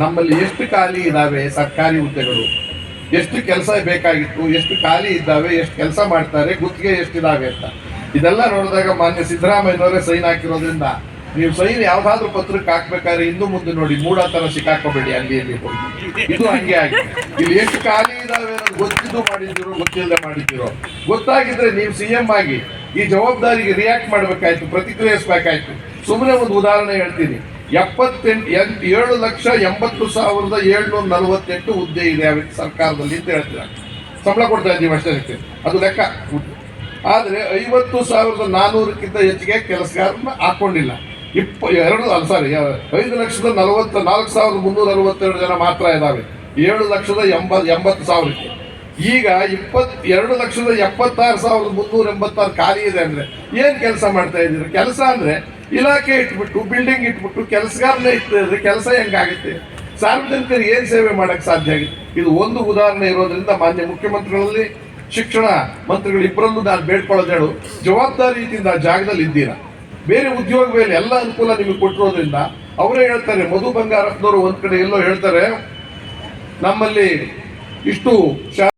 ನಮ್ಮಲ್ಲಿ ಎಷ್ಟು ಖಾಲಿ ಇದಾವೆ ಸರ್ಕಾರಿ ಹುದ್ದೆಗಳು, ಎಷ್ಟು ಕೆಲಸ ಬೇಕಾಗಿತ್ತು, ಎಷ್ಟು ಖಾಲಿ ಇದ್ದಾವೆ, ಎಷ್ಟು ಕೆಲಸ ಮಾಡ್ತಾರೆ, ಗುತ್ತಿಗೆ ಎಷ್ಟಿದಾವೆ ಅಂತ ಇದೆಲ್ಲ ನೋಡಿದಾಗ ಮಾನ್ಯ ಸಿದ್ದರಾಮಯ್ಯನವರೇ ಸೈನ್ ಹಾಕಿರೋದ್ರಿಂದ ನೀವು ಸೈನ್ ಯಾವ್ದಾದ್ರು ಪತ್ರಕ್ಕೆ ಹಾಕ್ಬೇಕಾದ್ರೆ ಹಿಂದೆ ಮುಂದೆ ನೋಡಿ ಮೂಡಾತರ ಸಿಕ್ಕಾಕೋಬೇಡಿ ಅಲ್ಲಿ ಇದು ಹಂಗೆ ಆಗಿ ಇಲ್ಲಿ ಎಷ್ಟು ಖಾಲಿ ಇದಾವೆ ಅನ್ನೋದು ಗೊತ್ತಿದ್ದು ಮಾಡಿದ್ದೀರೋ ಗೊತ್ತಿಲ್ಲದೆ ಮಾಡಿದ್ದೀರೋ ಗೊತ್ತಾಗಿದ್ರೆ ನೀವು CM ಆಗಿ ಈ ಜವಾಬ್ದಾರಿಗೆ ರಿಯಾಕ್ಟ್ ಮಾಡ್ಬೇಕಾಯ್ತು, ಪ್ರತಿಕ್ರಿಯಿಸ್ಬೇಕಾಯ್ತು. ಸುಮ್ಮನೆ ಒಂದು ಉದಾಹರಣೆ ಹೇಳ್ತೀನಿ, 7,80,748 ಹುದ್ದೆ ಇದೆ ಸರ್ಕಾರದಲ್ಲಿ ಅಂತ ಹೇಳ್ತಾರೆ. ಸಂಬಳ ಕೊಡ್ತಾ ಇದ್ದೀವಿ ಅಷ್ಟೇ, ಅದು ಲೆಕ್ಕ. ಆದರೆ 50,400ಕ್ಕಿಂತ ಹೆಚ್ಚಿಗೆ ಕೆಲಸಗಾರನ್ನ ಹಾಕೊಂಡಿಲ್ಲ. 5,44,362 ಜನ ಮಾತ್ರ ಇದ್ದಾವೆ 7,80,000ಕ್ಕೆ. ಈಗ 22,76,386 ಖಾಲಿ ಇದೆ ಅಂದ್ರೆ ಏನ್ ಕೆಲಸ ಮಾಡ್ತಾ ಇದ್ದೀರಿ? ಕೆಲಸ ಅಂದ್ರೆ ಇಲಾಖೆ ಇಟ್ಬಿಟ್ಟು ಬಿಲ್ಡಿಂಗ್ ಇಟ್ಬಿಟ್ಟು ಕೆಲಸಗಾರನೇ ಇಟ್ಟಿದ್ರೆ ಕೆಲಸ ಹೆಂಗಾಗುತ್ತೆ? ಸಾರ್ವಜನಿಕರಿಗೆ ಏನ್ ಸೇವೆ ಮಾಡಕ್ ಸಾಧ್ಯ ಆಗುತ್ತೆ? ಇದು ಒಂದು ಉದಾಹರಣೆ ಇರೋದ್ರಿಂದ ಮಾನ್ಯ ಮುಖ್ಯಮಂತ್ರಿಗಳಲ್ಲಿ ಶಿಕ್ಷಣ ಮಂತ್ರಿಗಳು ಇಬ್ಬರಲ್ಲೂ ನಾನು ಬೇಡ್ಕೊಳ್ಳೋದು ಹೇಳು, ಜವಾಬ್ದಾರಿಯಿಂದ ಜಾಗದಲ್ಲಿ ಇದ್ದೀರಾ. ಬೇರೆ ಉದ್ಯೋಗ ಮೇಲೆ ಎಲ್ಲ ಅನುಕೂಲ ನಿಮಗೆ ಕೊಟ್ಟಿರೋದ್ರಿಂದ ಅವರೇ ಹೇಳ್ತಾರೆ. ಮಧು ಬಂಗಾರಪ್ಪನವರು ಒಂದ್ ಕಡೆ ಎಲ್ಲೋ ಹೇಳ್ತಾರೆ, ನಮ್ಮಲ್ಲಿ ಇಷ್ಟು